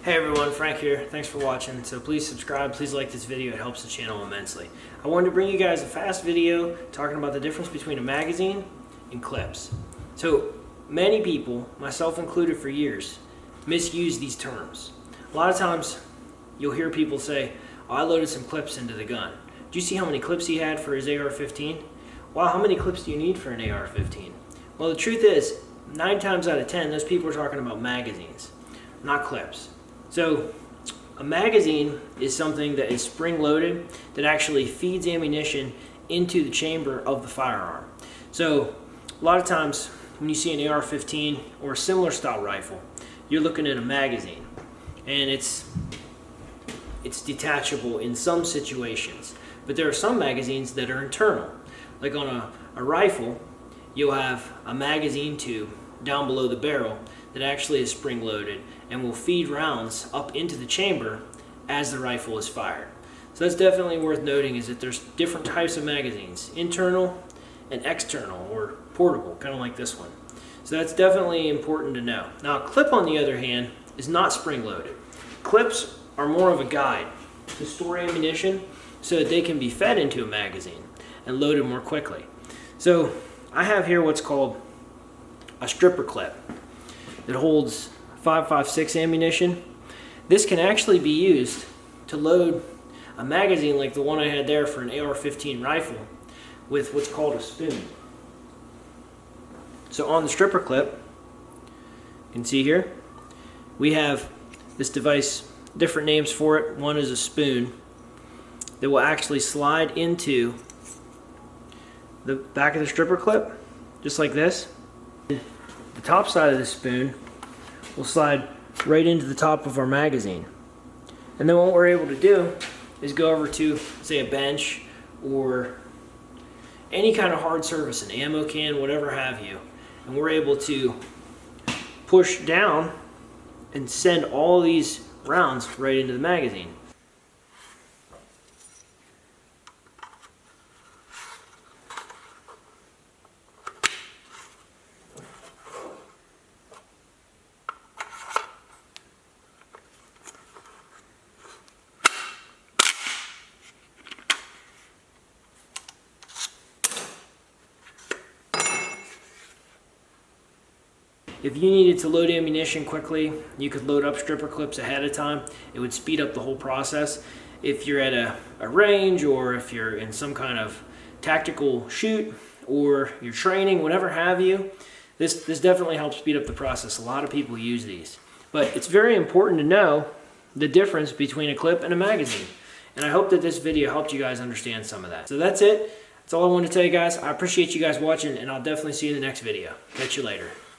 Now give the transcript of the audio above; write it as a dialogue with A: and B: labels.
A: Hey everyone, Frank here. Thanks for watching. So please subscribe, please like this video, it helps the channel immensely. I wanted to bring you guys a fast video talking about the difference between a magazine and clips. So many people, myself included for years, misuse these terms. A lot of times you'll hear people say, oh, I loaded some clips into the gun. Do you see how many clips he had for his AR-15? Wow, how many clips do you need for an AR-15? Well, the truth is, 9 times out of 10, those people are talking about magazines, not clips. So a magazine is something that is spring-loaded that actually feeds ammunition into the chamber of the firearm. So a lot of times when you see an AR-15 or a similar style rifle, you're looking at a magazine, and it's detachable in some situations. But there are some magazines that are internal. Like on a rifle, you'll have a magazine tube down below the barrel that actually is spring-loaded and will feed rounds up into the chamber as the rifle is fired. So that's definitely worth noting, is that there's different types of magazines, internal and external, or portable, kind of like this one. So that's definitely important to know. Now, a clip, on the other hand, is not spring-loaded. Clips are more of a guide to store ammunition so that they can be fed into a magazine and loaded more quickly. So I have here what's called a stripper clip that holds 5.56 ammunition. This can actually be used to load a magazine like the one I had there for an AR-15 rifle with what's called a spoon. So on the stripper clip, you can see here, we have this device, different names for it. One is a spoon that will actually slide into the back of the stripper clip, just like this. The top side of the spoon will slide right into the top of our magazine. And then what we're able to do is go over to, say, a bench or any kind of hard surface, an ammo can, whatever have you, and we're able to push down and send all these rounds right into the magazine. If you needed to load ammunition quickly, you could load up stripper clips ahead of time. It would speed up the whole process. If you're at a range, or if you're in some kind of tactical shoot, or you're training, whatever have you, this definitely helps speed up the process. A lot of people use these. But it's very important to know the difference between a clip and a magazine. And I hope that this video helped you guys understand some of that. So that's it. That's all I wanted to tell you guys. I appreciate you guys watching, and I'll definitely see you in the next video. Catch you later.